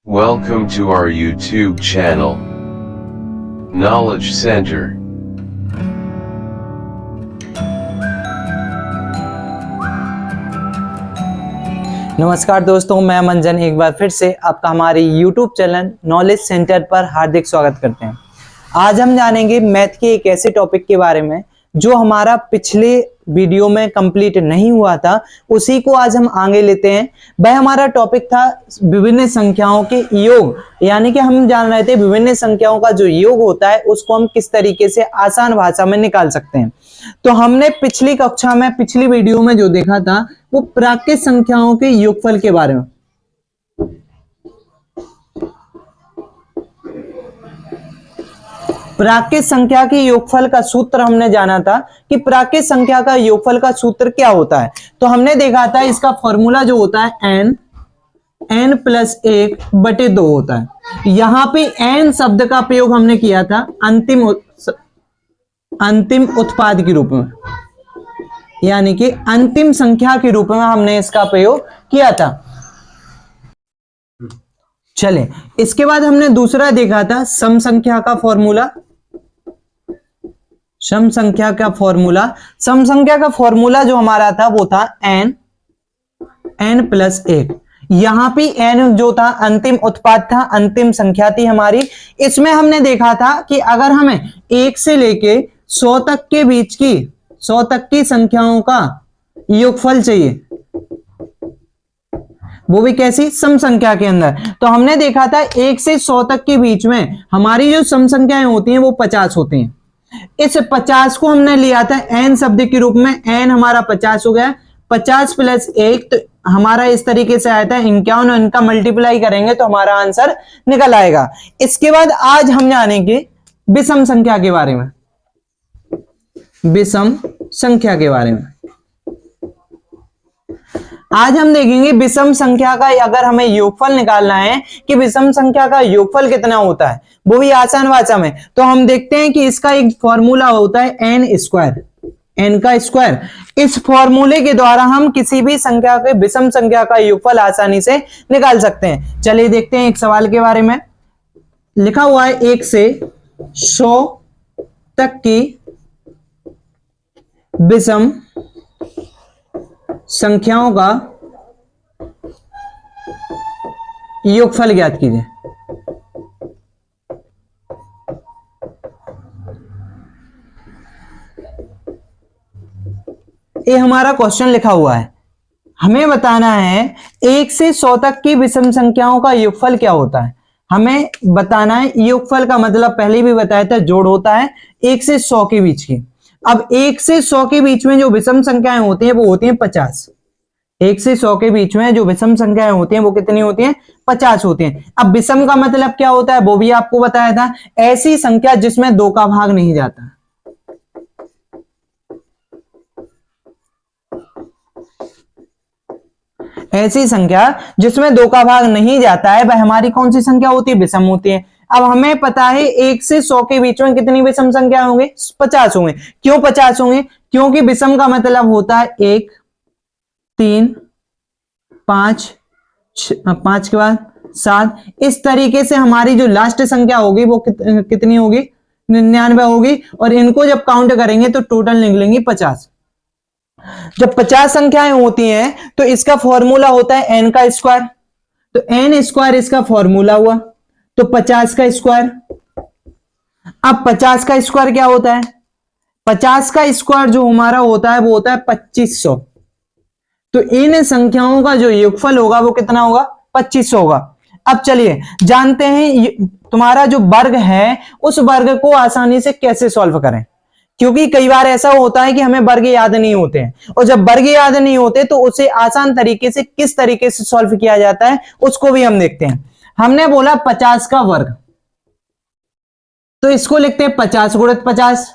Welcome to our YouTube channel, Knowledge Center. नमस्कार दोस्तों, मैं मंजन एक बार फिर से आपका हमारे YouTube चैनल नॉलेज सेंटर पर हार्दिक स्वागत करते हैं। आज हम जानेंगे मैथ के एक ऐसे टॉपिक के बारे में जो हमारा पिछले वीडियो में कंप्लीट नहीं हुआ था, उसी को आज हम आगे लेते हैं। वह हमारा टॉपिक था विभिन्न संख्याओं के योग, यानी कि हम जान रहे थे विभिन्न संख्याओं का जो योग होता है उसको हम किस तरीके से आसान भाषा में निकाल सकते हैं। तो हमने पिछली कक्षा में पिछली वीडियो में जो देखा था वो प्राकृत संख्याओं के योगफल के बारे में। प्राकृत संख्या के योगफल का सूत्र हमने जाना था कि प्राकृत संख्या का योगफल का सूत्र क्या होता है। तो हमने देखा था इसका फॉर्मूला जो होता है n प्लस 1/2 होता है। यहां पे n शब्द का प्रयोग हमने किया था अंतिम उत्पाद के रूप में, यानी कि अंतिम संख्या के रूप में हमने इसका प्रयोग किया था। चले, इसके बाद हमने दूसरा देखा था सम संख्या का फॉर्मूला। सम संख्या का फॉर्मूला जो हमारा था वो था n प्लस 1। यहां पे n जो था अंतिम उत्पाद था, अंतिम संख्या थी हमारी। इसमें हमने देखा था कि अगर हमें 1 से लेके 100 तक के बीच की 100 तक की संख्याओं का योगफल चाहिए, वो भी कैसी, सम संख्या के अंदर। तो हमने देखा था 1 से 100 तक के बीच में हमारी जो सम संख्याएं होती हैं वो 50 होती हैं। इस 50 को हमने लिया था n शब्द के रूप में, n हमारा 50 हो गया। 50 प्लस 1 तो हमारा इस तरीके से आया था 51, और इनका मल्टीप्लाई करेंगे तो हमारा आंसर निकल आएगा। इसके बाद आज हम जानेंगे विषम संख्या के बारे में। विषम संख्या के बारे में आज हम देखेंगे विषम संख्या का अगर हमें योगफल निकालना है कि विषम संख्या का योगफल कितना होता है, वो भी आसान भाषा में। तो हम देखते हैं कि इसका एक फॉर्मूला होता है n का स्क्वायर। इस फॉर्मूले के द्वारा हम किसी भी संख्या के विषम संख्या का योगफल आसानी से निकाल सकते हैं। चलिए देखते हैं एक सवाल के बारे में। लिखा हुआ है 1 से 100 तक की विषम संख्याओं का योगफल ज्ञात कीजिए। ये हमारा क्वेश्चन लिखा हुआ है। हमें बताना है 1 से 100 तक की विषम संख्याओं का योगफल क्या होता है। हमें बताना है, योगफल का मतलब पहले भी बताया था, जोड़ होता है 1 से 100 के बीच की। अब 1 से 100 के बीच में जो विषम संख्याएं होती हैं वो होती हैं 50। 1 से 100 के बीच में जो विषम संख्याएं होती हैं वो कितनी होती हैं, 50 होती हैं। अब विषम का मतलब क्या होता है वो भी आपको बताया था, ऐसी संख्या जिसमें 2 का भाग नहीं जाता। ऐसी संख्या जिसमें 2 का भाग नहीं जाता है वह हमारी कौन सी संख्या होती है, विषम होती है। अब हमें पता है 1 से 100 के बीच में कितनी विषम संख्या होंगे, 50 होंगे। क्यों 50 होंगे? क्योंकि विषम का मतलब होता है 1 3 5 5 के बाद 7। इस तरीके से हमारी जो लास्ट संख्या होगी वो कितनी होगी, 99 होगी। और इनको जब काउंट करेंगे तो टोटल निकलेंगी 50। जब 50 संख्याएं होती हैं तो इसका फॉर्मूला होता है n का स्क्वायर। तो n स्क्वायर इसका फॉर्मूला हुआ, तो 50 का स्क्वायर। अब 50 का स्क्वायर क्या होता है, 50 का स्क्वायर जो हमारा होता है वो होता है 2500। तो इन संख्याओं का जो योगफल होगा वो कितना होगा, 2500 होगा। अब चलिए जानते हैं तुम्हारा जो वर्ग है उस वर्ग को आसानी से कैसे सॉल्व करें, क्योंकि कई बार ऐसा होता है कि हमें वर्ग याद नहीं होते हैं, और जब वर्ग याद नहीं होते तो उसे आसान तरीके से किस तरीके से सॉल्व किया जाता है उसको भी हम देखते हैं। हमने बोला 50 का वर्ग, तो इसको लिखते हैं 50 गुणित 50।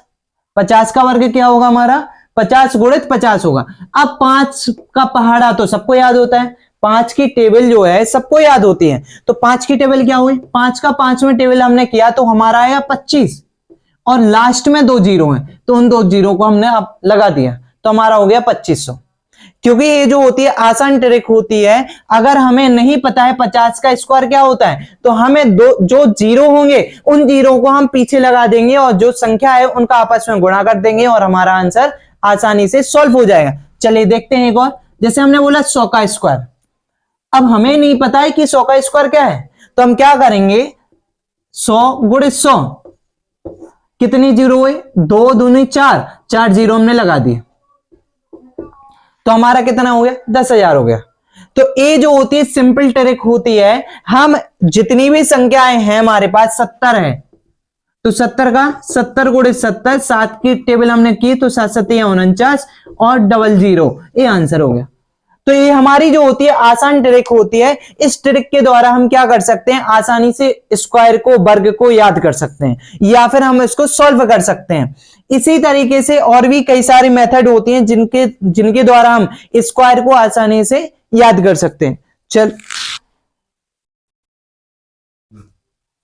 50 का वर्ग क्या होगा हमारा, 50 गुणित 50 होगा। अब 5 का पहाड़ा तो सबको याद होता है, 5 की टेबल जो है सबको याद होती है। तो 5 की टेबल क्या हुई, 5 का 5वें टेबल हमने किया तो हमारा आया 25, और लास्ट में 2 जीरो हैं तो उन 2 जीरो को हमने अब लगा दिया तो हमारा हो गया 2500। क्योंकि ये जो होती है आसान ट्रिक होती है। अगर हमें नहीं पता है 50 का स्क्वायर क्या होता है, तो हमें दो जो जीरो होंगे उन जीरो को हम पीछे लगा देंगे और जो संख्या है उनका आपस में गुणा कर देंगे और हमारा आंसर आसानी से सॉल्व हो जाएगा। चलिए देखते हैं एक और। जैसे हमने बोला 100 का स्क्वायर, अब हमें नहीं पता है कि 100 का स्क्वायर क्या है, तो हम क्या करेंगे, 100 गुणे 100, कितनी जीरो हुई, 2 दूनी 4, 4 जीरो हमने लगा दिए, तो हमारा कितना हो गया, 10,000 हो गया। तो ये जो होती है सिंपल ट्रिक होती है। हम जितनी भी संख्याएं हैं हमारे पास 70 है, तो 70 का 70 गुणे 70, 7 की टेबल हमने की तो 7 7 49 और डबल जीरो, ये आंसर हो गया। तो ये हमारी जो होती है आसान ट्रिक होती है। इस ट्रिक के द्वारा हम क्या कर सकते हैं, आसानी से स्क्वायर को, वर्ग को याद कर सकते हैं या फिर हम इसको सॉल्व कर सकते हैं। इसी तरीके से और भी कई सारी मेथड होती हैं जिनके द्वारा हम स्क्वायर को आसानी से याद कर सकते हैं।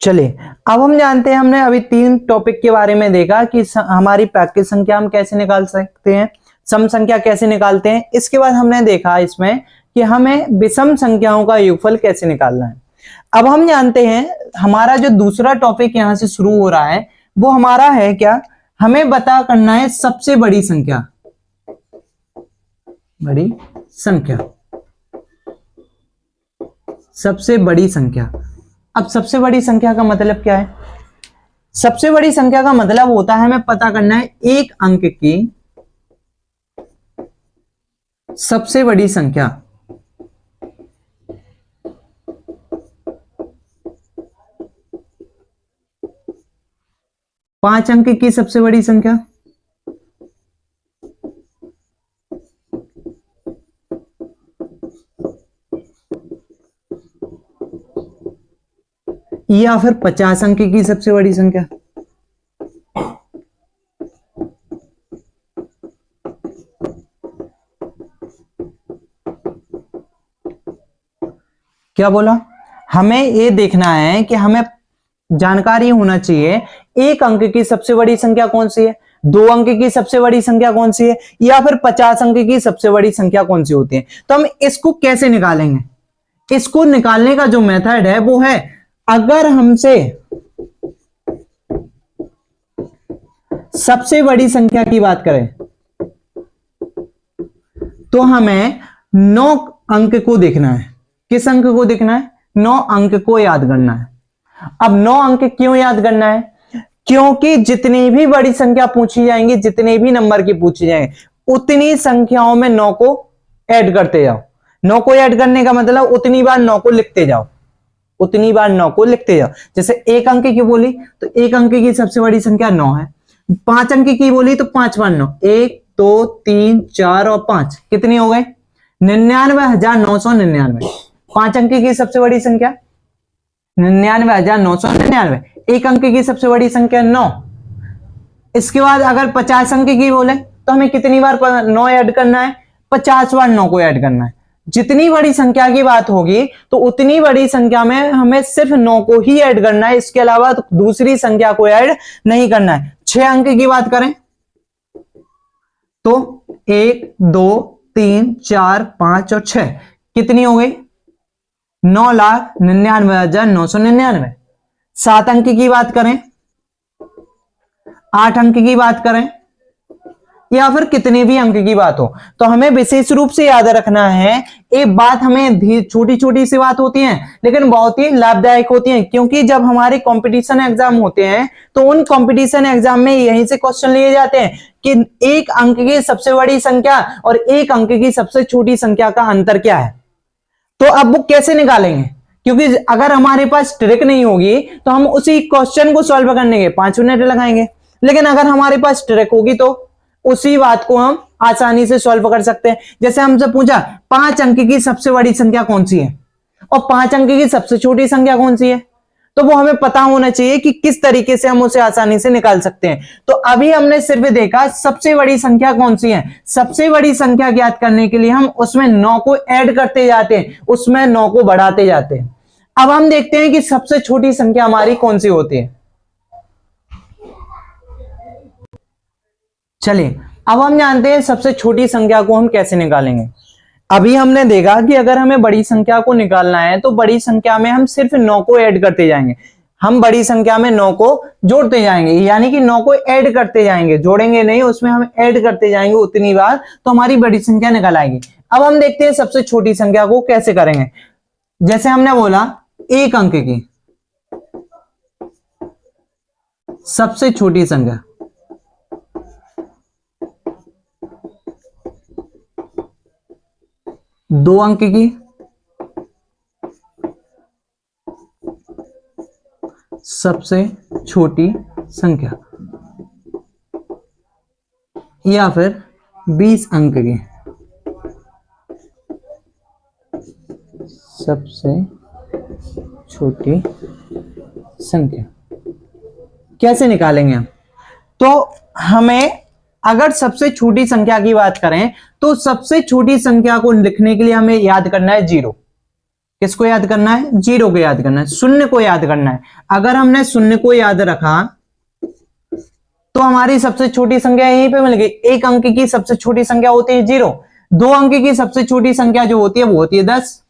चलिए अब हम जानते हैं, हमने अभी 3 टॉपिक के बारे में देखा कि हमारी प्राकृत संख्या हम कैसे निकाल सकते हैं, सम संख्या कैसे निकालते हैं। इसके बाद हमने देखा इसमें कि हमें विषम संख्याओं का योगफल कैसे निकालना है। अब हम जानते हैं हमारा जो दूसरा टॉपिक यहां से शुरू हो रहा है वो हमारा है क्या, हमें बता करना है सबसे बड़ी संख्या, बड़ी संख्या, सबसे बड़ी संख्या। अब सबसे बड़ी संख्या का मतलब क्या है, सबसे बड़ी संख्या का मतलब होता है हमें पता करना है एक अंक की सबसे बड़ी संख्या। पांच अंक की सबसे बड़ी संख्या, या फिर 50 अंक की सबसे बड़ी संख्या। क्या बोला, हमें यह देखना है कि हमें जानकारी होना चाहिए एक अंक की सबसे बड़ी संख्या कौन सी है, 2 अंक की सबसे बड़ी संख्या कौन सी है, या फिर 50 अंक की सबसे बड़ी संख्या कौन सी होती है। तो हम इसको कैसे निकालेंगे, इसको निकालने का जो मेथड है वो है, अगर हमसे सबसे बड़ी संख्या की बात करें तो हमें 9 अंक को देखना है। किस अंक को देखना है, 9 अंक को याद करना है। अब 9 अंक क्यों याद करना है, क्योंकि जितनी भी बड़ी संख्या पूछी जाएंगी, जितने भी नंबर की पूछी जाएंगे, उतनी संख्याओं में 9 को ऐड करते जाओ। 9 को ऐड करने का मतलब उतनी बार 9 को लिखते जाओ, उतनी बार 9 को लिखते जाओ। जैसे एक अंक की बोली तो एक अंक की सबसे बड़ी संख्या 9 है, 5 अंक की बोली तो 5 बार 9, 1 2 3 4 और 5 कितनी हो गए, 99,999। 5 अंक की सबसे बड़ी संख्या 99,999, एक अंक की सबसे बड़ी संख्या 9। इसके बाद अगर 50 अंक की बोले तो हमें कितनी बार 9 ऐड करना है, 50 बार 9 को ऐड करना है। जितनी बड़ी संख्या की बात होगी तो उतनी बड़ी संख्या में हमें सिर्फ 9 को ही ऐड करना है, इसके अलावा तो दूसरी संख्या को ऐड नहीं करना है। 6 अंक की बात करें तो 1 2 3 4 5 और 6 कितनी हो गई, 9,99,999। 7 अंक की बात करें, 8 अंक की बात करें, या फिर कितने भी अंक की बात हो, तो हमें विशेष रूप से याद रखना है। एक बात हमें छोटी छोटी सी बात होती है लेकिन बहुत ही लाभदायक होती है, क्योंकि जब हमारे कंपटीशन एग्जाम होते हैं तो उन कंपटीशन एग्जाम में यहीं से क्वेश्चन लिए जाते हैं कि एक अंक की सबसे बड़ी संख्या और एक अंक की सबसे छोटी संख्या का अंतर क्या है। तो अब वो कैसे निकालेंगे, क्योंकि अगर हमारे पास ट्रिक नहीं होगी तो हम उसी क्वेश्चन को सॉल्व करने के 5 मिनट लगाएंगे, लेकिन अगर हमारे पास ट्रिक होगी तो उसी बात को हम आसानी से सॉल्व कर सकते हैं। जैसे हमसे पूछा 5 अंक की सबसे बड़ी संख्या कौन सी है और 5 अंक की सबसे छोटी संख्या कौन सी है, तो वो हमें पता होना चाहिए कि किस तरीके से हम उसे आसानी से निकाल सकते हैं। तो अभी हमने सिर्फ देखा सबसे बड़ी संख्या कौन सी है। सबसे बड़ी संख्या ज्ञात करने के लिए हम उसमें 9 को ऐड करते जाते हैं, उसमें 9 को बढ़ाते जाते हैं। अब हम देखते हैं कि सबसे छोटी संख्या हमारी कौन सी होती है। चलिए अब हम जानते हैं सबसे छोटी संख्या को हम कैसे निकालेंगे। अभी हमने देखा कि अगर हमें बड़ी संख्या को निकालना है तो बड़ी संख्या में हम सिर्फ 9 को ऐड करते जाएंगे। हम बड़ी संख्या में 9 को जोड़ते जाएंगे, यानी कि 9 को ऐड करते जाएंगे, जोड़ेंगे नहीं, उसमें हम ऐड करते जाएंगे उतनी बार तो हमारी बड़ी संख्या निकल आएगी। अब हम देखते हैं सबसे छोटी संख्या को कैसे करेंगे। जैसे हमने बोला एक अंक की सबसे छोटी संख्या, दो अंक की सबसे छोटी संख्या, या फिर 20 अंक की सबसे छोटी संख्या कैसे निकालेंगे हम? तो हमें अगर सबसे छोटी संख्या की बात करें तो सबसे छोटी संख्या को लिखने के लिए हमें याद करना है जीरो। किसको याद करना है? जीरो को याद करना है, शून्य को याद करना है। अगर हमने शून्य को याद रखा तो हमारी सबसे छोटी संख्या यहीं पे मिल गई। एक अंक की सबसे छोटी संख्या होती है जीरो, दो अंक की सबसे छोटी संख्या जो होती है वो होती है 10।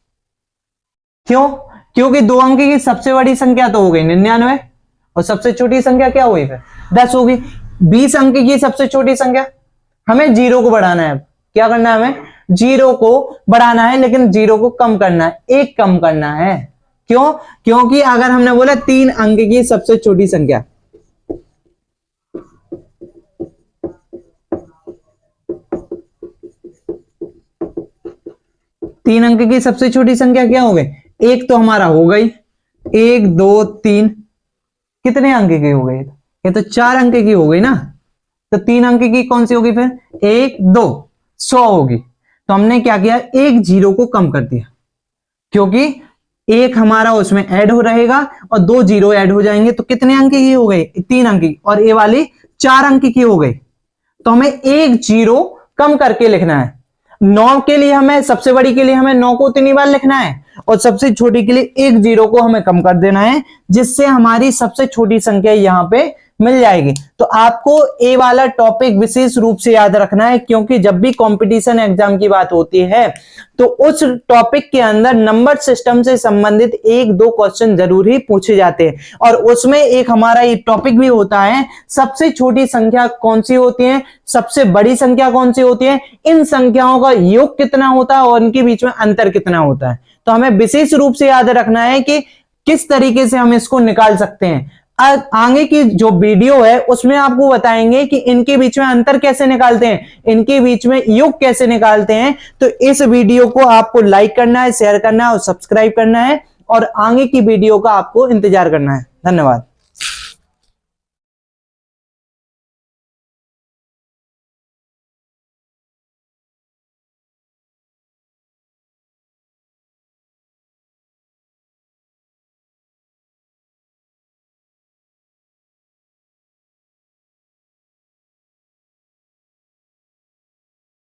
क्यों? क्योंकि दो अंक की सबसे बड़ी संख्या तो हो गई 99 और सबसे छोटी संख्या क्या हुई फिर 10 होगी। 20 अंक की सबसे छोटी संख्या, हमें जीरो को बढ़ाना है। क्या करना है? हमें जीरो को बढ़ाना है, लेकिन जीरो को कम करना है, एक कम करना है। क्यों? क्योंकि अगर हमने बोला 3 अंक की सबसे छोटी संख्या, तीन अंक की सबसे छोटी संख्या क्या हो गई? एक तो हमारा हो गई, 1 2 3, कितने अंक की हो गई? ये तो 4 अंक की हो गई ना। तो 3 अंक की कौन सी होगी फिर? 1 2 100 होगी। तो हमने क्या किया? एक जीरो को कम कर दिया, क्योंकि एक हमारा उसमें ऐड हो रहेगा और 2 जीरो ऐड हो जाएंगे। तो कितने अंक की हो गई? 3 अंक की, और ये वाली 4 अंक की हो गई। तो हमें एक जीरो कम करके लिखना है। 9 के लिए हमें, सबसे बड़ी के लिए हमें 9 को उतनी बार लिखना है और सबसे छोटी के लिए एक जीरो को हमें कम कर देना है, जिससे हमारी सबसे छोटी संख्या यहां पे मिल जाएगी। तो आपको ये वाला टॉपिक विशेष रूप से याद रखना है, क्योंकि जब भी कंपटीशन एग्जाम की बात होती है तो उस टॉपिक के अंदर नंबर सिस्टम से संबंधित 1-2 क्वेश्चन जरूर ही पूछे जाते हैं। और उसमें एक हमारा ये टॉपिक भी होता है, सबसे छोटी संख्या कौन सी होती है, सबसे बड़ी संख्या कौन सी होती है, इन संख्याओं का योग कितना होता है और इनके बीच में अंतर कितना होता है। तो हमें विशेष रूप से याद रखना है कि किस तरीके से हम इसको निकाल सकते हैं। आगे की जो वीडियो है उसमें आपको बताएंगे कि इनके बीच में अंतर कैसे निकालते हैं, इनके बीच में योग कैसे निकालते हैं। तो इस वीडियो को आपको लाइक करना है, शेयर करना है और सब्सक्राइब करना है, और आगे की वीडियो का आपको इंतजार करना है। धन्यवाद।